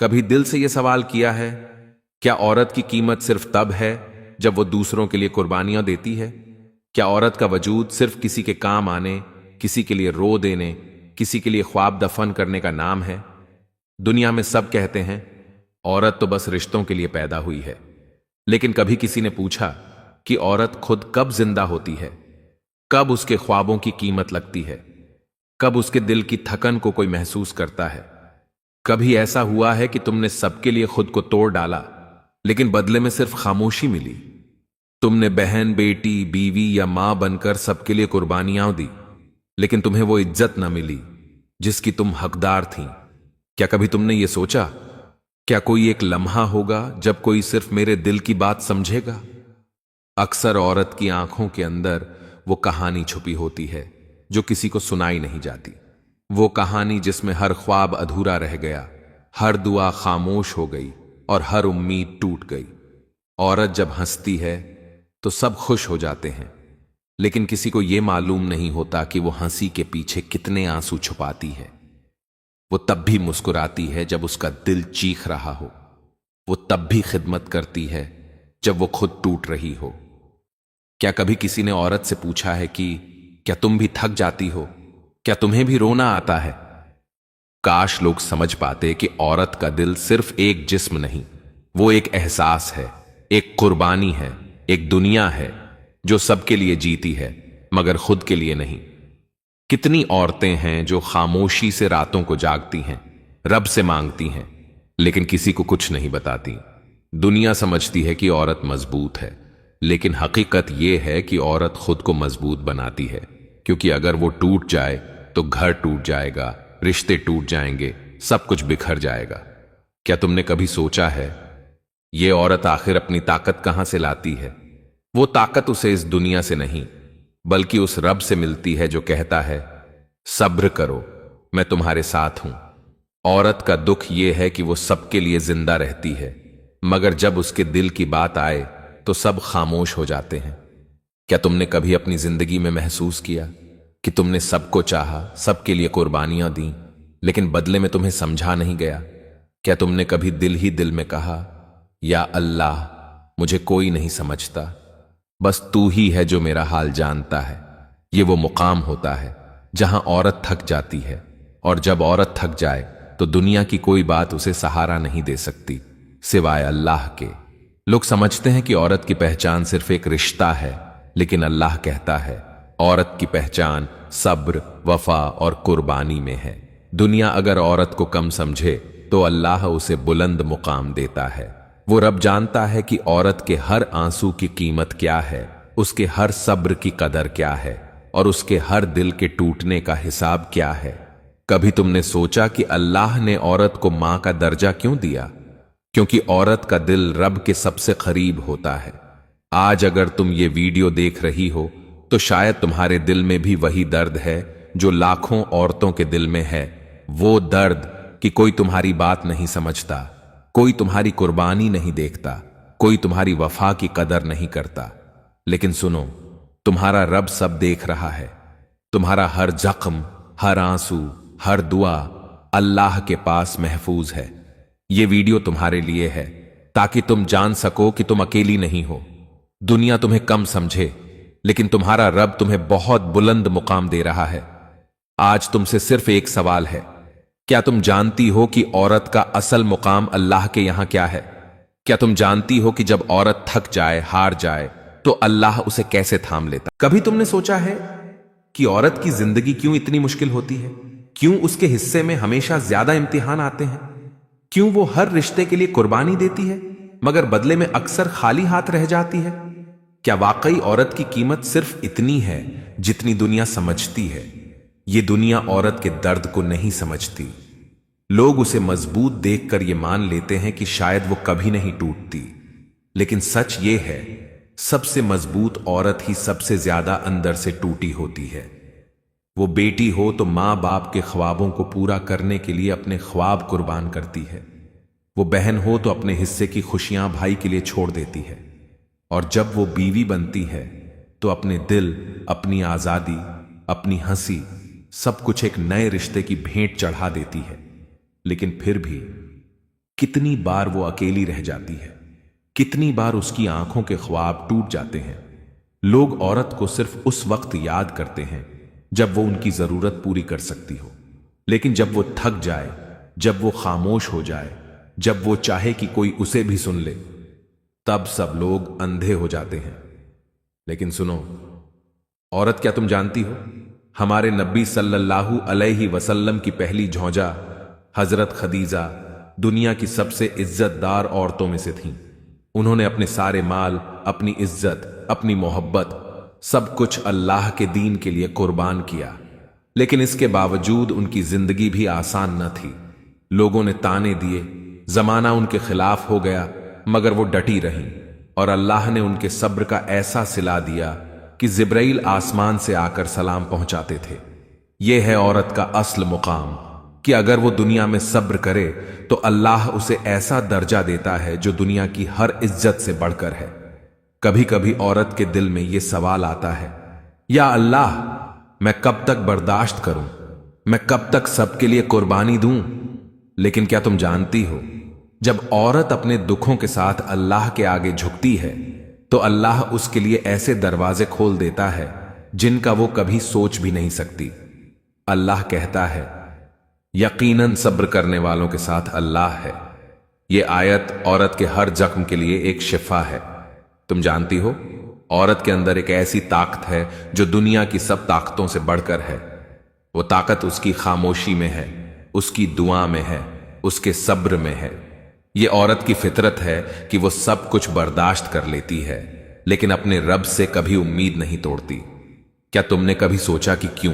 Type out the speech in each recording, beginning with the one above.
कभी दिल से यह सवाल किया है, क्या औरत की कीमत सिर्फ तब है जब वो दूसरों के लिए कुर्बानियां देती है? क्या औरत का वजूद सिर्फ किसी के काम आने, किसी के लिए रो देने, किसी के लिए ख्वाब दफन करने का नाम है? दुनिया में सब कहते हैं औरत तो बस रिश्तों के लिए पैदा हुई है, लेकिन कभी किसी ने पूछा कि औरत खुद कब जिंदा होती है? कब उसके ख्वाबों की कीमत लगती है? कब उसके दिल की थकन को कोई महसूस करता है? कभी ऐसा हुआ है कि तुमने सबके लिए खुद को तोड़ डाला, लेकिन बदले में सिर्फ खामोशी मिली? तुमने बहन, बेटी, बीवी या मां बनकर सबके लिए कुर्बानियां दी, लेकिन तुम्हें वो इज्जत न मिली जिसकी तुम हकदार थीं। क्या कभी तुमने ये सोचा, क्या कोई एक लम्हा होगा जब कोई सिर्फ मेरे दिल की बात समझेगा? अक्सर औरत की आंखों के अंदर वो कहानी छुपी होती है जो किसी को सुनाई नहीं जाती। वो कहानी जिसमें हर ख्वाब अधूरा रह गया, हर दुआ खामोश हो गई और हर उम्मीद टूट गई। औरत जब हंसती है तो सब खुश हो जाते हैं, लेकिन किसी को यह मालूम नहीं होता कि वो हंसी के पीछे कितने आंसू छुपाती है। वो तब भी मुस्कुराती है जब उसका दिल चीख रहा हो। वो तब भी खिदमत करती है जब वो खुद टूट रही हो। क्या कभी किसी ने औरत से पूछा है कि क्या तुम भी थक जाती हो? क्या तुम्हें भी रोना आता है? काश लोग समझ पाते कि औरत का दिल सिर्फ एक जिस्म नहीं, वो एक एहसास है, एक कुर्बानी है, एक दुनिया है जो सबके लिए जीती है मगर खुद के लिए नहीं। कितनी औरतें हैं जो खामोशी से रातों को जागती हैं, रब से मांगती हैं, लेकिन किसी को कुछ नहीं बताती। दुनिया समझती है कि औरत मजबूत है, लेकिन हकीकत यह है कि औरत खुद को मजबूत बनाती है, क्योंकि अगर वो टूट जाए तो घर टूट जाएगा, रिश्ते टूट जाएंगे, सब कुछ बिखर जाएगा। क्या तुमने कभी सोचा है ये औरत आखिर अपनी ताकत कहां से लाती है? वो ताकत उसे इस दुनिया से नहीं, बल्कि उस रब से मिलती है जो कहता है सब्र करो, मैं तुम्हारे साथ हूं। औरत का दुख यह है कि वो सबके लिए जिंदा रहती है, मगर जब उसके दिल की बात आए तो सब खामोश हो जाते हैं। क्या तुमने कभी अपनी जिंदगी में महसूस किया कि तुमने सबको चाहा, सबके लिए कुर्बानियां दी, लेकिन बदले में तुम्हें समझा नहीं गया? क्या तुमने कभी दिल ही दिल में कहा, या अल्लाह, मुझे कोई नहीं समझता, बस तू ही है जो मेरा हाल जानता है? ये वो मुकाम होता है जहां औरत थक जाती है, और जब औरत थक जाए तो दुनिया की कोई बात उसे सहारा नहीं दे सकती सिवाय अल्लाह के। लोग समझते हैं कि औरत की पहचान सिर्फ एक रिश्ता है, लेकिन अल्लाह कहता है औरत की पहचान सब्र, वफा और कुर्बानी में है। दुनिया अगर औरत को कम समझे तो अल्लाह उसे बुलंद मुकाम देता है। वो रब जानता है कि औरत के हर आंसू की कीमत क्या है, उसके हर सब्र की कदर क्या है, और उसके हर दिल के टूटने का हिसाब क्या है। कभी तुमने सोचा कि अल्लाह ने औरत को मां का दर्जा क्यों दिया? क्योंकि औरत का दिल रब के सबसे करीब होता है। आज अगर तुम ये वीडियो देख रही हो तो शायद तुम्हारे दिल में भी वही दर्द है जो लाखों औरतों के दिल में है। वो दर्द कि कोई तुम्हारी बात नहीं समझता, कोई तुम्हारी कुर्बानी नहीं देखता, कोई तुम्हारी वफा की कदर नहीं करता। लेकिन सुनो, तुम्हारा रब सब देख रहा है। तुम्हारा हर जख्म, हर आंसू, हर दुआ अल्लाह के पास महफूज है। ये वीडियो तुम्हारे लिए है ताकि तुम जान सको कि तुम अकेली नहीं हो। दुनिया तुम्हें कम समझे, लेकिन तुम्हारा रब तुम्हें बहुत बुलंद मुकाम दे रहा है। आज तुमसे सिर्फ एक सवाल है, क्या तुम जानती हो कि औरत का असल मुकाम अल्लाह के यहां क्या है? क्या तुम जानती हो कि जब औरत थक जाए, हार जाए, तो अल्लाह उसे कैसे थाम लेता? कभी तुमने सोचा है कि औरत की जिंदगी क्यों इतनी मुश्किल होती है? क्यों उसके हिस्से में हमेशा ज्यादा इम्तिहान आते हैं? क्यों वो हर रिश्ते के लिए कुर्बानी देती है मगर बदले में अक्सर खाली हाथ रह जाती है? क्या वाकई औरत की कीमत सिर्फ इतनी है जितनी दुनिया समझती है? ये दुनिया औरत के दर्द को नहीं समझती। लोग उसे मजबूत देखकर ये मान लेते हैं कि शायद वो कभी नहीं टूटती, लेकिन सच ये है, सबसे मजबूत औरत ही सबसे ज्यादा अंदर से टूटी होती है। वो बेटी हो तो मां बाप के ख्वाबों को पूरा करने के लिए अपने ख्वाब कुर्बान करती है। वो बहन हो तो अपने हिस्से की खुशियां भाई के लिए छोड़ देती है। और जब वो बीवी बनती है तो अपने दिल, अपनी आजादी, अपनी हंसी, सब कुछ एक नए रिश्ते की भेंट चढ़ा देती है। लेकिन फिर भी कितनी बार वो अकेली रह जाती है, कितनी बार उसकी आंखों के ख्वाब टूट जाते हैं। लोग औरत को सिर्फ उस वक्त याद करते हैं जब वो उनकी जरूरत पूरी कर सकती हो, लेकिन जब वो थक जाए, जब वो खामोश हो जाए, जब वो चाहे कि कोई उसे भी सुन ले, तब सब लोग अंधे हो जाते हैं। लेकिन सुनो औरत, क्या तुम जानती हो, हमारे नबी सल्लल्लाहु अलैहि वसल्लम की पहली झौंजा हजरत खदीजा दुनिया की सबसे इज्जतदार औरतों में से थीं। उन्होंने अपने सारे माल, अपनी इज्जत, अपनी मोहब्बत, सब कुछ अल्लाह के दीन के लिए कुर्बान किया। लेकिन इसके बावजूद उनकी जिंदगी भी आसान न थी। लोगों ने ताने दिए, जमाना उनके खिलाफ हो गया, मगर वो डटी रहीं और अल्लाह ने उनके सब्र का ऐसा सिला दिया कि जिब्राइल आसमान से आकर सलाम पहुंचाते थे। यह है औरत का असल मुकाम कि अगर वो दुनिया में सब्र करे तो अल्लाह उसे ऐसा दर्जा देता है जो दुनिया की हर इज्जत से बढ़कर है। कभी कभी औरत के दिल में यह सवाल आता है, या अल्लाह, मैं कब तक बर्दाश्त करूं, मैं कब तक सबके लिए कुर्बानी दूं। लेकिन क्या तुम जानती हो, जब औरत अपने दुखों के साथ अल्लाह के आगे झुकती है तो अल्लाह उसके लिए ऐसे दरवाजे खोल देता है जिनका वो कभी सोच भी नहीं सकती। अल्लाह कहता है, यकीनन सब्र करने वालों के साथ अल्लाह है। ये आयत औरत के हर जख्म के लिए एक शिफा है। तुम जानती हो, औरत के अंदर एक ऐसी ताकत है जो दुनिया की सब ताकतों से बढ़कर है। वो ताकत उसकी खामोशी में है, उसकी दुआ में है, उसके सब्र में है। ये औरत की फितरत है कि वो सब कुछ बर्दाश्त कर लेती है, लेकिन अपने रब से कभी उम्मीद नहीं तोड़ती। क्या तुमने कभी सोचा कि क्यों?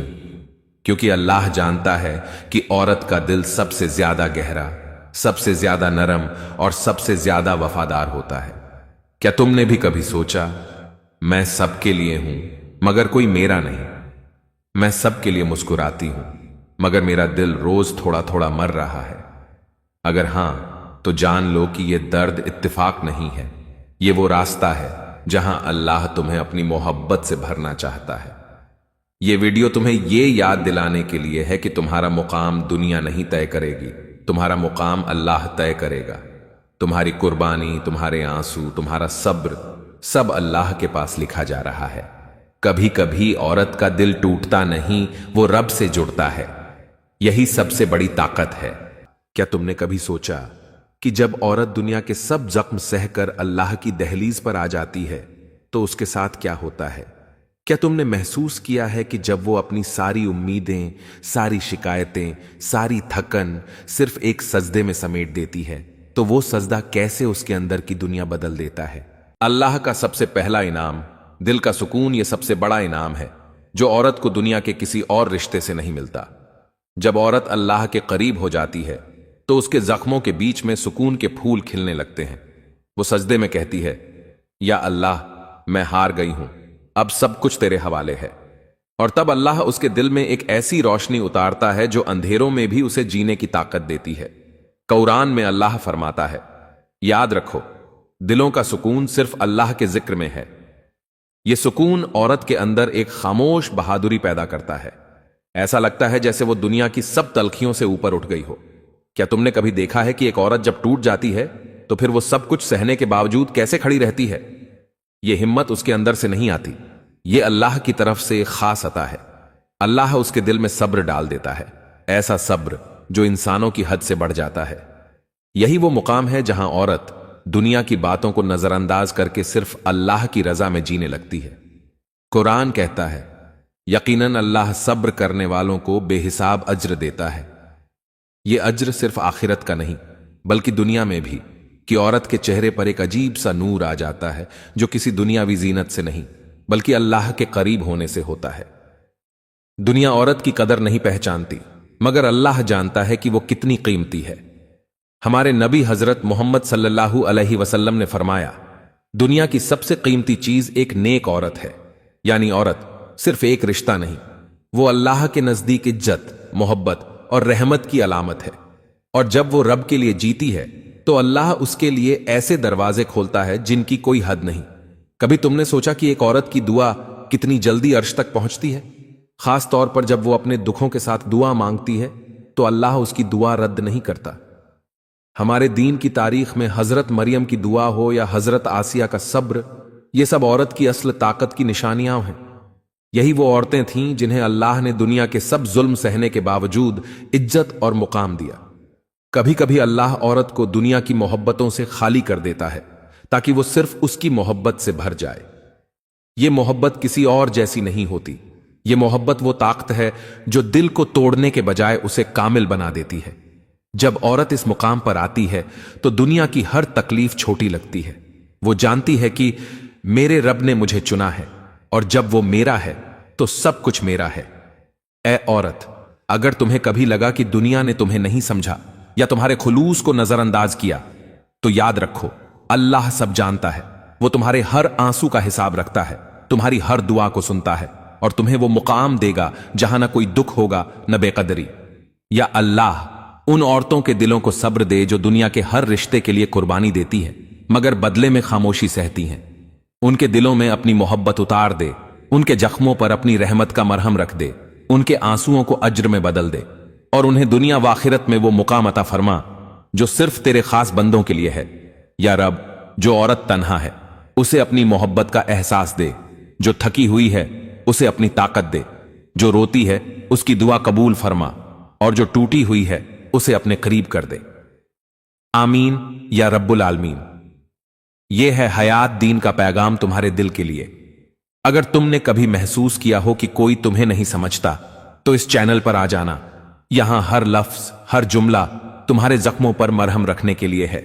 क्योंकि अल्लाह जानता है कि औरत का दिल सबसे ज्यादा गहरा, सबसे ज्यादा नरम और सबसे ज्यादा वफादार होता है। क्या तुमने भी कभी सोचा, मैं सबके लिए हूं मगर कोई मेरा नहीं, मैं सबके लिए मुस्कुराती हूं मगर मेरा दिल रोज थोड़ा थोड़ा मर रहा है? अगर हां, तो जान लो कि यह दर्द इत्तेफाक नहीं है, यह वो रास्ता है जहां अल्लाह तुम्हें अपनी मोहब्बत से भरना चाहता है। यह वीडियो तुम्हें यह याद दिलाने के लिए है कि तुम्हारा मुकाम दुनिया नहीं तय करेगी, तुम्हारा मुकाम अल्लाह तय करेगा। तुम्हारी कुर्बानी, तुम्हारे आंसू, तुम्हारा सब्र, सब अल्लाह के पास लिखा जा रहा है। कभी कभी औरत का दिल टूटता नहीं, वो रब से जुड़ता है। यही सबसे बड़ी ताकत है। क्या तुमने कभी सोचा कि जब औरत दुनिया के सब जख्म सहकर अल्लाह की दहलीज पर आ जाती है तो उसके साथ क्या होता है? क्या तुमने महसूस किया है कि जब वो अपनी सारी उम्मीदें, सारी शिकायतें, सारी थकन सिर्फ एक सजदे में समेट देती है तो वो सजदा कैसे उसके अंदर की दुनिया बदल देता है? अल्लाह का सबसे पहला इनाम, दिल का सुकून, ये सबसे बड़ा इनाम है जो औरत को दुनिया के किसी और रिश्ते से नहीं मिलता। जब औरत अल्लाह के करीब हो जाती है तो उसके जख्मों के बीच में सुकून के फूल खिलने लगते हैं। वो सजदे में कहती है, या अल्लाह, मैं हार गई हूं, अब सब कुछ तेरे हवाले है। और तब अल्लाह उसके दिल में एक ऐसी रोशनी उतारता है जो अंधेरों में भी उसे जीने की ताकत देती है। कुरान में अल्लाह फरमाता है, याद रखो, दिलों का सुकून सिर्फ अल्लाह के जिक्र में है। यह सुकून औरत के अंदर एक खामोश बहादुरी पैदा करता है। ऐसा लगता है जैसे वो दुनिया की सब तलखियों से ऊपर उठ गई हो। क्या तुमने कभी देखा है कि एक औरत जब टूट जाती है तो फिर वो सब कुछ सहने के बावजूद कैसे खड़ी रहती है? यह हिम्मत उसके अंदर से नहीं आती, यह अल्लाह की तरफ से खास अता है। अल्लाह उसके दिल में सब्र डाल देता है, ऐसा सब्र जो इंसानों की हद से बढ़ जाता है। यही वो मुकाम है जहां औरत दुनिया की बातों को नजरअंदाज करके सिर्फ अल्लाह की रजा में जीने लगती है। कुरान कहता है, यकीनन अल्लाह सब्र करने वालों को बेहिसाब अज्र देता है। यह अज्र सिर्फ आखिरत का नहीं बल्कि दुनिया में भी, कि औरत के चेहरे पर एक अजीब सा नूर आ जाता है जो किसी दुनियावी जीनत से नहीं बल्कि अल्लाह के करीब होने से होता है। दुनिया औरत की कदर नहीं पहचानती मगर अल्लाह जानता है कि वो कितनी कीमती है। हमारे नबी हजरत मोहम्मद सल्लल्लाहु अलैहि वसल्लम ने फरमाया, दुनिया की सबसे कीमती चीज एक नेक औरत है। यानी औरत सिर्फ एक रिश्ता नहीं, वो अल्लाह के नजदीक इज्जत, मोहब्बत और रहमत की अलामत है। और जब वो रब के लिए जीती है तो अल्लाह उसके लिए ऐसे दरवाजे खोलता है जिनकी कोई हद नहीं। कभी तुमने सोचा कि एक औरत की दुआ कितनी जल्दी अर्श तक पहुंचती है? खास तौर पर जब वो अपने दुखों के साथ दुआ मांगती है तो अल्लाह उसकी दुआ रद्द नहीं करता। हमारे दीन की तारीख में हजरत मरियम की दुआ हो या हजरत आसिया का सब्र, ये सब औरत की असल ताकत की निशानियां हैं। यही वो औरतें थीं जिन्हें अल्लाह ने दुनिया के सब जुल्म सहने के बावजूद इज्जत और मुकाम दिया। कभी कभी अल्लाह औरत को दुनिया की मोहब्बतों से खाली कर देता है ताकि वो सिर्फ उसकी मोहब्बत से भर जाए। ये मोहब्बत किसी और जैसी नहीं होती। ये मोहब्बत वो ताकत है जो दिल को तोड़ने के बजाय उसे कामिल बना देती है। जब औरत इस मुकाम पर आती है तो दुनिया की हर तकलीफ छोटी लगती है। वो जानती है कि मेरे रब ने मुझे चुना है और जब वो मेरा है तो सब कुछ मेरा है। ए औरत, अगर तुम्हें कभी लगा कि दुनिया ने तुम्हें नहीं समझा या तुम्हारे खुलूस को नजरअंदाज किया, तो याद रखो, अल्लाह सब जानता है। वो तुम्हारे हर आंसू का हिसाब रखता है, तुम्हारी हर दुआ को सुनता है और तुम्हें वो मुकाम देगा जहां न कोई दुख होगा न बेकदरी। या अल्लाह उन औरतों के दिलों को सब्र दे जो दुनिया के हर रिश्ते के लिए कुर्बानी देती हैं मगर बदले में खामोशी सहती हैं। उनके दिलों में अपनी मोहब्बत उतार दे, उनके जख्मों पर अपनी रहमत का मरहम रख दे, उनके आंसुओं को अज्र में बदल दे और उन्हें दुनिया व आखिरत में वो मुकाम अता फरमा जो सिर्फ तेरे खास बंदों के लिए है। या रब, जो औरत तन्हा है उसे अपनी मोहब्बत का एहसास दे, जो थकी हुई है उसे अपनी ताकत दे, जो रोती है उसकी दुआ कबूल फरमा और जो टूटी हुई है उसे अपने करीब कर दे। आमीन या रब्बुल आलमीन। यह है हयात दीन का पैगाम तुम्हारे दिल के लिए। अगर तुमने कभी महसूस किया हो कि कोई तुम्हें नहीं समझता तो इस चैनल पर आ जाना। यहां हर लफ्ज, हर जुमला तुम्हारे जख्मों पर मरहम रखने के लिए है।